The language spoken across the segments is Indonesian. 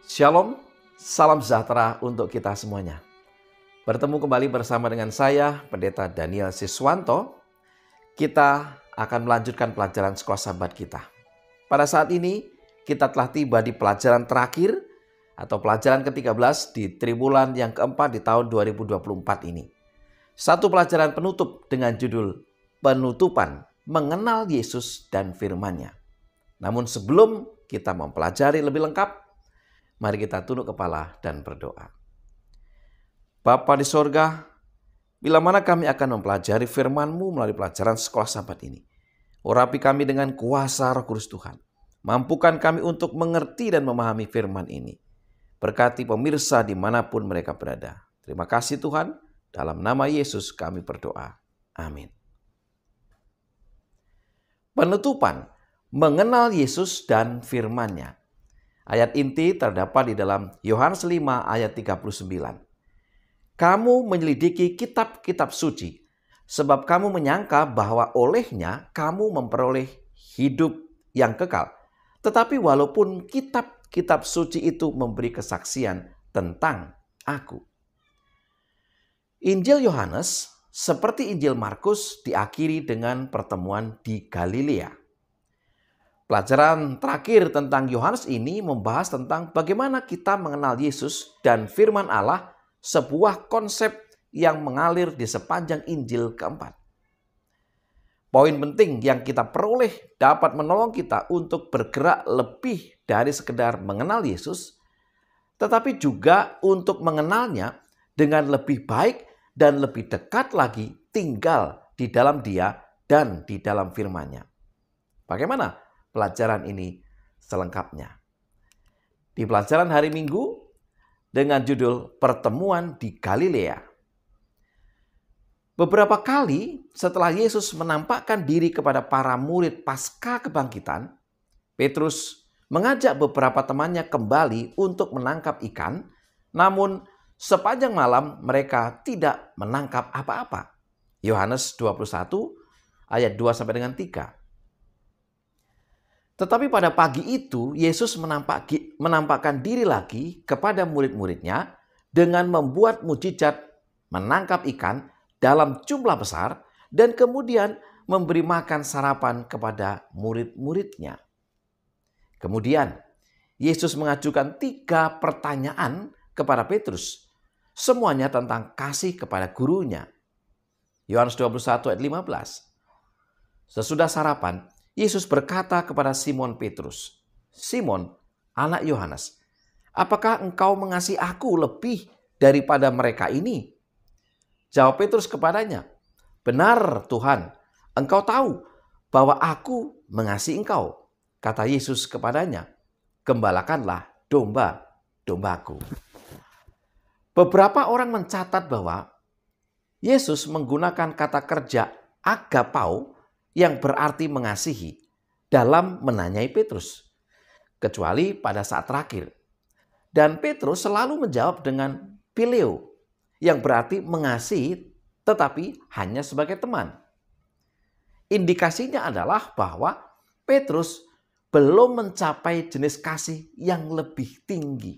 Shalom, salam sejahtera untuk kita semuanya. Bertemu kembali bersama dengan saya, Pendeta Daniel Siswanto. Kita akan melanjutkan pelajaran sekolah sahabat kita. Pada saat ini, kita telah tiba di pelajaran terakhir atau pelajaran ke-13 di triwulan yang keempat di tahun 2024 ini. Satu pelajaran penutup dengan judul Penutupan Mengenal Yesus dan Firman-Nya. Namun sebelum kita mempelajari lebih lengkap, mari kita tunduk kepala dan berdoa. Bapa di sorga, bila mana kami akan mempelajari firman-Mu melalui pelajaran sekolah sahabat ini. Urapi kami dengan kuasa Roh Kudus Tuhan. Mampukan kami untuk mengerti dan memahami firman ini. Berkati pemirsa dimanapun mereka berada. Terima kasih Tuhan, dalam nama Yesus kami berdoa. Amin. Penutupan, mengenal Yesus dan firman-Nya. Ayat inti terdapat di dalam Yohanes 5 ayat 39. Kamu menyelidiki kitab-kitab suci, sebab kamu menyangka bahwa olehnya kamu memperoleh hidup yang kekal. Tetapi walaupun kitab-kitab suci itu memberi kesaksian tentang aku. Injil Yohanes, seperti Injil Markus, diakhiri dengan pertemuan di Galilea. Pelajaran terakhir tentang Yohanes ini membahas tentang bagaimana kita mengenal Yesus dan firman Allah, sebuah konsep yang mengalir di sepanjang Injil keempat. Poin penting yang kita peroleh dapat menolong kita untuk bergerak lebih dari sekedar mengenal Yesus, tetapi juga untuk mengenalnya dengan lebih baik dan lebih dekat lagi tinggal di dalam Dia dan di dalam firman-Nya. Bagaimana pelajaran ini selengkapnya? Di pelajaran hari Minggu dengan judul Pertemuan di Galilea. Beberapa kali setelah Yesus menampakkan diri kepada para murid pasca kebangkitan, Petrus mengajak beberapa temannya kembali untuk menangkap ikan, namun sepanjang malam mereka tidak menangkap apa-apa. Yohanes 21 ayat 2 sampai dengan 3. Tetapi pada pagi itu, Yesus menampakkan diri lagi kepada murid-muridnya dengan membuat mukjizat menangkap ikan dalam jumlah besar dan kemudian memberi makan sarapan kepada murid-muridnya. Kemudian, Yesus mengajukan 3 pertanyaan kepada Petrus, semuanya tentang kasih kepada gurunya. Yohanes 21 ayat 15. Sesudah sarapan, Yesus berkata kepada Simon Petrus, "Simon, anak Yohanes, apakah engkau mengasihi aku lebih daripada mereka ini?" Jawab Petrus kepadanya, "Benar Tuhan, engkau tahu bahwa aku mengasihi engkau." Kata Yesus kepadanya, "Gembalakanlah domba-dombaku." Beberapa orang mencatat bahwa Yesus menggunakan kata kerja agapao yang berarti mengasihi dalam menanyai Petrus, kecuali pada saat terakhir. Dan Petrus selalu menjawab dengan phileo, yang berarti mengasihi tetapi hanya sebagai teman. Indikasinya adalah bahwa Petrus belum mencapai jenis kasih yang lebih tinggi.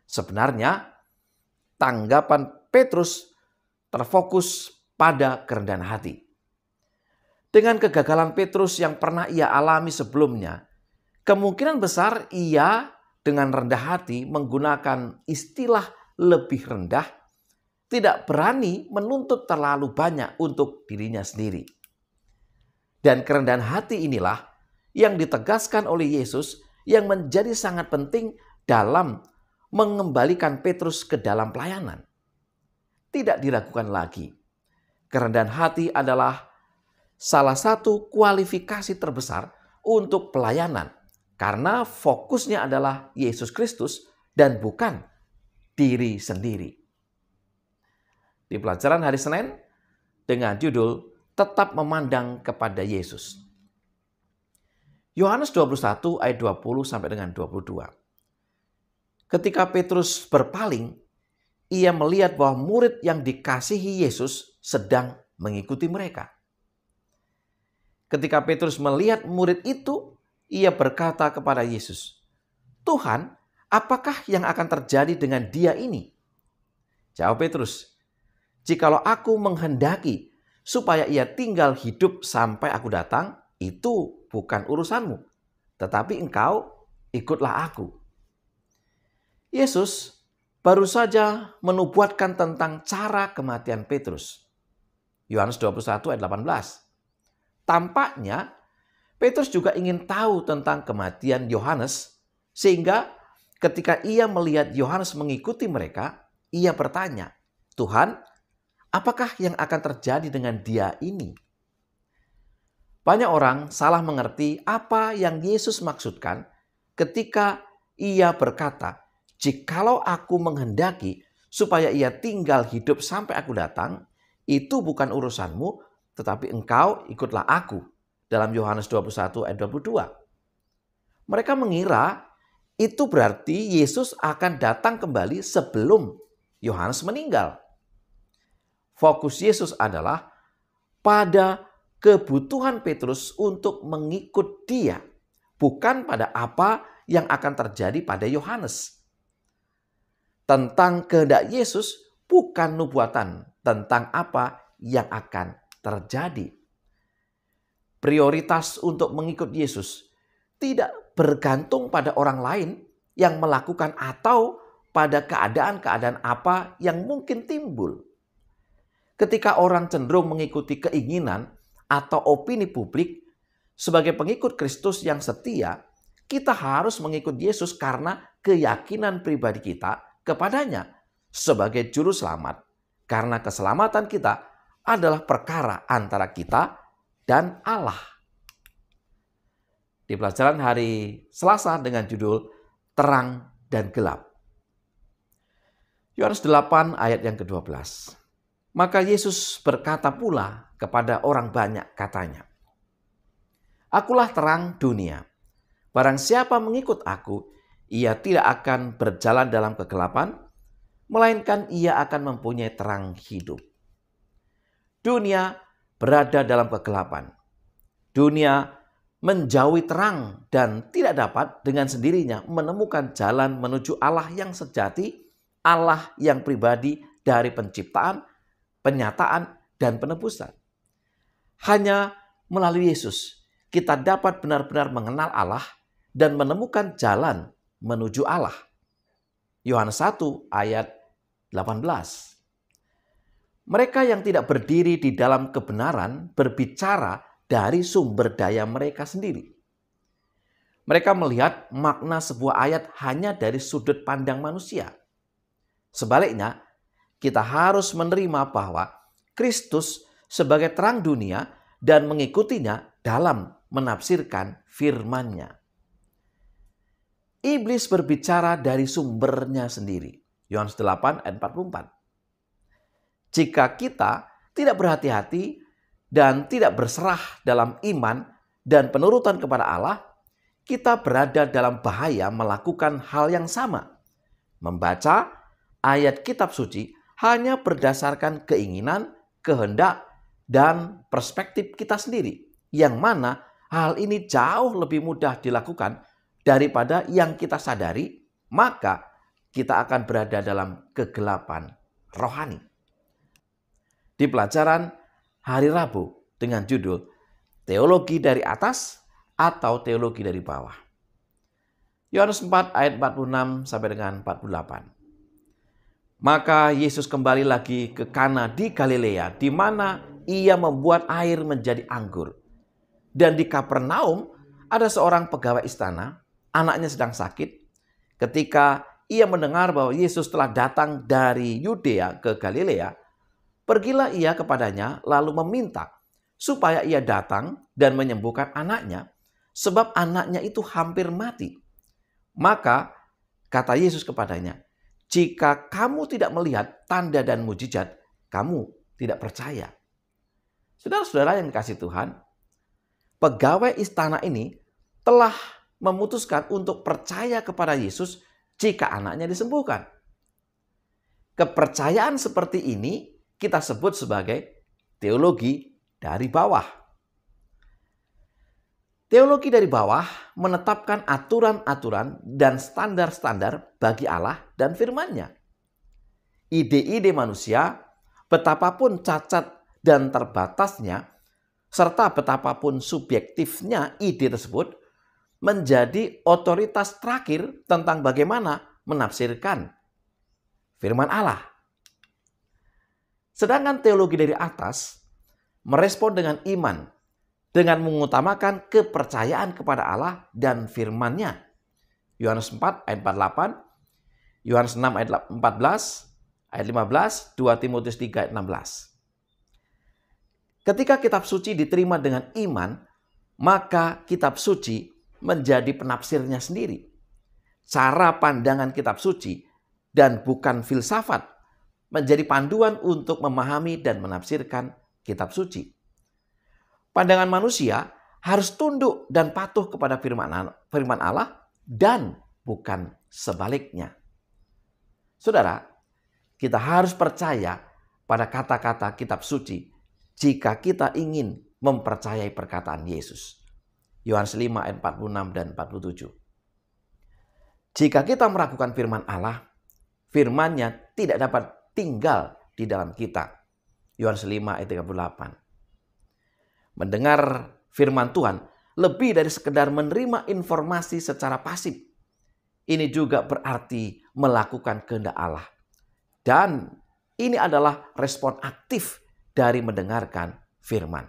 Sebenarnya tanggapan Petrus terfokus pada kerendahan hati. Dengan kegagalan Petrus yang pernah ia alami sebelumnya, kemungkinan besar ia dengan rendah hati menggunakan istilah lebih rendah, tidak berani menuntut terlalu banyak untuk dirinya sendiri. Dan kerendahan hati inilah yang ditegaskan oleh Yesus yang menjadi sangat penting dalam mengembalikan Petrus ke dalam pelayanan. Tidak diragukan lagi, kerendahan hati adalah salah satu kualifikasi terbesar untuk pelayanan karena fokusnya adalah Yesus Kristus dan bukan diri sendiri. Di pelajaran hari Senin dengan judul Tetap Memandang kepada Yesus. Yohanes 21 ayat 20 sampai dengan 22. Ketika Petrus berpaling, ia melihat bahwa murid yang dikasihi Yesus sedang mengikuti mereka. Ketika Petrus melihat murid itu, ia berkata kepada Yesus, "Tuhan, apakah yang akan terjadi dengan dia ini? Jawab Petrus, jikalau aku menghendaki supaya ia tinggal hidup sampai aku datang, itu bukan urusanmu. Tetapi engkau ikutlah aku. Yesus baru saja menubuatkan tentang cara kematian Petrus. Yohanes 21 ayat 18. Tampaknya Petrus juga ingin tahu tentang kematian Yohanes, sehingga ketika ia melihat Yohanes mengikuti mereka, ia bertanya, Tuhan, apakah yang akan terjadi dengan dia ini? Banyak orang salah mengerti apa yang Yesus maksudkan ketika ia berkata, jikalau aku menghendaki supaya ia tinggal hidup sampai aku datang, itu bukan urusanmu, tetapi engkau ikutlah aku. Dalam Yohanes 21 ayat 22. Mereka mengira itu berarti Yesus akan datang kembali sebelum Yohanes meninggal. Fokus Yesus adalah pada kebutuhan Petrus untuk mengikut dia, bukan pada apa yang akan terjadi pada Yohanes. Tentang kehendak Yesus bukan nubuatan tentang apa yang akan terjadi. Prioritas untuk mengikut Yesus tidak bergantung pada orang lain yang melakukan atau pada keadaan-keadaan apa yang mungkin timbul. Ketika orang cenderung mengikuti keinginan atau opini publik, sebagai pengikut Kristus yang setia, kita harus mengikut Yesus karena keyakinan pribadi kita kepadanya sebagai juru selamat. Karena keselamatan kita adalah perkara antara kita dan Allah. Di pelajaran hari Selasa dengan judul Terang dan Gelap. Yohanes 8 ayat yang ke-12. Maka Yesus berkata pula kepada orang banyak katanya, Akulah terang dunia. Barang siapa mengikut aku, ia tidak akan berjalan dalam kegelapan, melainkan ia akan mempunyai terang hidup. Dunia berada dalam kegelapan. Dunia menjauhi terang dan tidak dapat dengan sendirinya menemukan jalan menuju Allah yang sejati, Allah yang pribadi dari penciptaan, penyataan, dan penebusan. Hanya melalui Yesus kita dapat benar-benar mengenal Allah dan menemukan jalan menuju Allah. Yohanes 1 ayat 18. Mereka yang tidak berdiri di dalam kebenaran berbicara dari sumber daya mereka sendiri. Mereka melihat makna sebuah ayat hanya dari sudut pandang manusia. Sebaliknya, kita harus menerima bahwa Kristus sebagai terang dunia dan mengikutinya dalam menafsirkan firman-Nya. Iblis berbicara dari sumbernya sendiri. Yohanes 8 ayat 44. Jika kita tidak berhati-hati dan tidak berserah dalam iman dan penurutan kepada Allah, kita berada dalam bahaya melakukan hal yang sama. Membaca ayat kitab suci hanya berdasarkan keinginan, kehendak, dan perspektif kita sendiri. Yang mana hal ini jauh lebih mudah dilakukan daripada yang kita sadari, maka kita akan berada dalam kegelapan rohani. Di pelajaran hari Rabu dengan judul Teologi dari Atas atau Teologi dari Bawah. Yohanes 4 ayat 46 sampai dengan 48. Maka Yesus kembali lagi ke Kana di Galilea, di mana ia membuat air menjadi anggur. Dan di Kapernaum ada seorang pegawai istana, anaknya sedang sakit. Ketika ia mendengar bahwa Yesus telah datang dari Yudea ke Galilea, pergilah ia kepadanya lalu meminta supaya ia datang dan menyembuhkan anaknya, sebab anaknya itu hampir mati. Maka kata Yesus kepadanya, jika kamu tidak melihat tanda dan mujizat, kamu tidak percaya. Saudara-saudara yang dikasihi Tuhan, pegawai istana ini telah memutuskan untuk percaya kepada Yesus jika anaknya disembuhkan. Kepercayaan seperti ini kita sebut sebagai teologi dari bawah. Teologi dari bawah menetapkan aturan-aturan dan standar-standar bagi Allah dan firman-Nya. Ide-ide manusia, betapapun cacat dan terbatasnya, serta betapapun subjektifnya ide tersebut, menjadi otoritas terakhir tentang bagaimana menafsirkan firman Allah. Sedangkan teologi dari atas merespon dengan iman, dengan mengutamakan kepercayaan kepada Allah dan firman-Nya. Yohanes 4 ayat 48, Yohanes 6 ayat 14, ayat 15, 2 Timotius 3 ayat 16. Ketika kitab suci diterima dengan iman, maka kitab suci menjadi penafsirnya sendiri. Cara pandangan kitab suci dan bukan filsafat menjadi panduan untuk memahami dan menafsirkan kitab suci. Pandangan manusia harus tunduk dan patuh kepada firman Allah dan bukan sebaliknya. Saudara, kita harus percaya pada kata-kata kitab suci jika kita ingin mempercayai perkataan Yesus. Yohanes 5 ayat 46 dan 47. Jika kita meragukan firman Allah, firman-Nya tidak dapat tinggal di dalam kita. Yohanes 5 ayat 38. Mendengar firman Tuhan lebih dari sekedar menerima informasi secara pasif. Ini juga berarti melakukan kehendak Allah. Dan ini adalah respon aktif dari mendengarkan firman.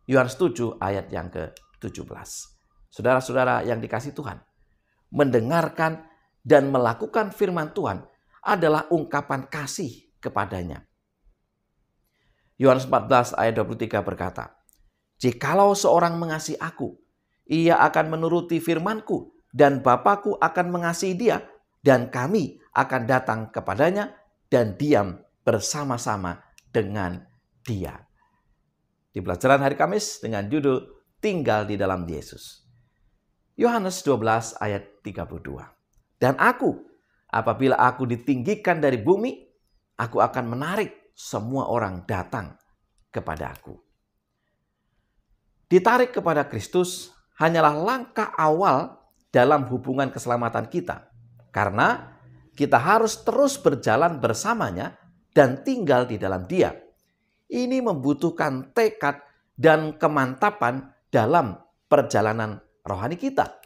Yohanes 7 ayat yang ke-17. Saudara-saudara yang dikasihi Tuhan, mendengarkan dan melakukan firman Tuhan adalah ungkapan kasih kepadanya. Yohanes 14 ayat 23 berkata, "Jikalau seorang mengasihi aku, ia akan menuruti firman-Ku, dan Bapa-Ku akan mengasihi dia, dan kami akan datang kepadanya dan diam bersama-sama dengan dia." Di pelajaran hari Kamis dengan judul Tinggal di dalam Yesus. Yohanes 12 ayat 32. "Dan aku, apabila aku ditinggikan dari bumi, aku akan menarik semua orang datang kepada aku." Ditarik kepada Kristus hanyalah langkah awal dalam hubungan keselamatan kita. Karena kita harus terus berjalan bersamanya dan tinggal di dalam Dia. Ini membutuhkan tekad dan kemantapan dalam perjalanan rohani kita.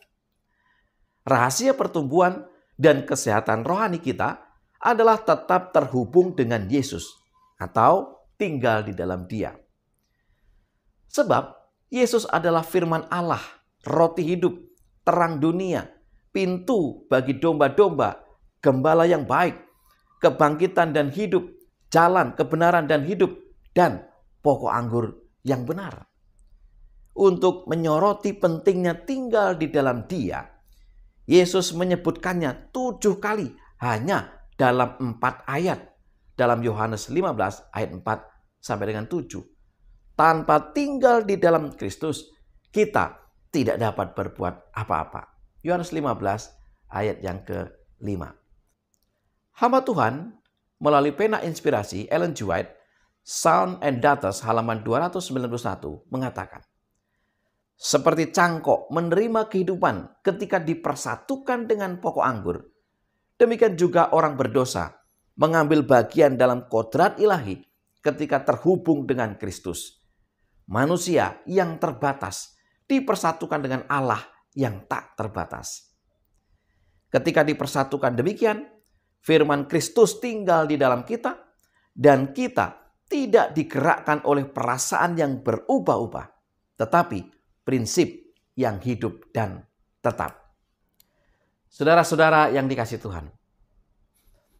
Rahasia pertumbuhan dan kesehatan rohani kita adalah tetap terhubung dengan Yesus atau tinggal di dalam Dia. Sebab Yesus adalah firman Allah, roti hidup, terang dunia, pintu bagi domba-domba, gembala yang baik, kebangkitan dan hidup, jalan kebenaran dan hidup, dan pokok anggur yang benar. Untuk menyoroti pentingnya tinggal di dalam Dia, Yesus menyebutkannya 7 kali hanya dalam 4 ayat. Dalam Yohanes 15 ayat 4 sampai dengan 7. Tanpa tinggal di dalam Kristus, kita tidak dapat berbuat apa-apa. Yohanes 15 ayat yang ke-5. Hamba Tuhan melalui pena inspirasi Ellen G. White, Sound and Daughters halaman 291 mengatakan, "Seperti cangkok menerima kehidupan ketika dipersatukan dengan pokok anggur, demikian juga orang berdosa mengambil bagian dalam kodrat ilahi ketika terhubung dengan Kristus. Manusia yang terbatas dipersatukan dengan Allah yang tak terbatas. Ketika dipersatukan demikian, firman Kristus tinggal di dalam kita dan kita tidak digerakkan oleh perasaan yang berubah-ubah, tetapi prinsip yang hidup dan tetap." Saudara-saudara yang dikasihi Tuhan,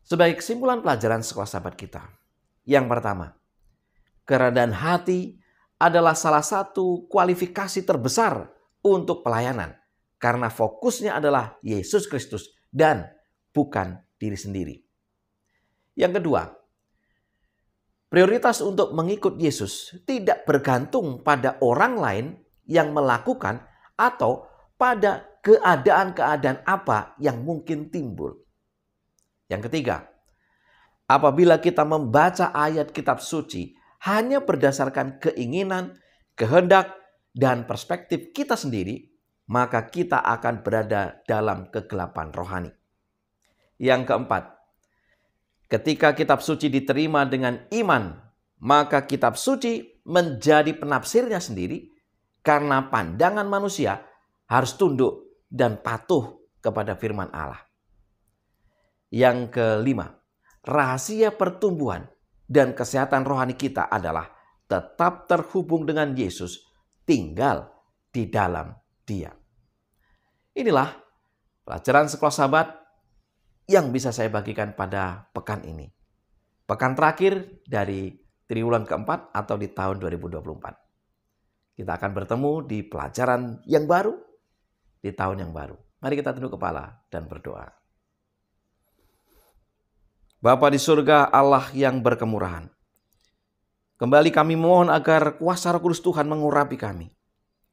sebagai kesimpulan pelajaran sekolah sahabat kita, yang pertama, kerendahan hati adalah salah satu kualifikasi terbesar untuk pelayanan karena fokusnya adalah Yesus Kristus dan bukan diri sendiri. Yang kedua, prioritas untuk mengikut Yesus tidak bergantung pada orang lain yang melakukan atau pada keadaan-keadaan apa yang mungkin timbul. Yang ketiga, apabila kita membaca ayat kitab suci hanya berdasarkan keinginan, kehendak, dan perspektif kita sendiri, maka kita akan berada dalam kegelapan rohani. Yang keempat, ketika kitab suci diterima dengan iman, maka kitab suci menjadi penafsirnya sendiri karena pandangan manusia harus tunduk dan patuh kepada firman Allah. Yang kelima, rahasia pertumbuhan dan kesehatan rohani kita adalah tetap terhubung dengan Yesus, tinggal di dalam Dia. Inilah pelajaran Sekolah Sahabat yang bisa saya bagikan pada pekan ini. Pekan terakhir dari triwulan keempat atau di tahun 2024. Kita akan bertemu di pelajaran yang baru, di tahun yang baru. Mari kita tunduk kepala dan berdoa. Bapa di surga, Allah yang berkemurahan, kembali kami mohon agar kuasa Roh Kudus Tuhan mengurapi kami,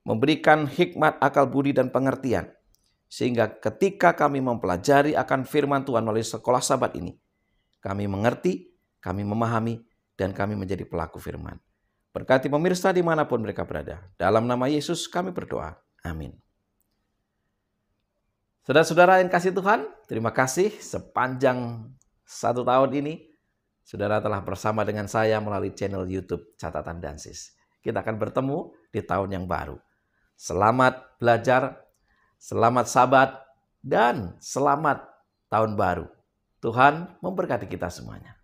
memberikan hikmat, akal budi, dan pengertian, sehingga ketika kami mempelajari akan firman Tuhan melalui Sekolah Sahabat ini, kami mengerti, kami memahami, dan kami menjadi pelaku firman. Berkati pemirsa dimanapun mereka berada. Dalam nama Yesus kami berdoa. Amin. Saudara-saudara yang kasih Tuhan, terima kasih sepanjang 1 tahun ini, saudara telah bersama dengan saya melalui channel YouTube Catatan Dansis. Kita akan bertemu di tahun yang baru. Selamat belajar, selamat Sabat, dan selamat tahun baru. Tuhan memberkati kita semuanya.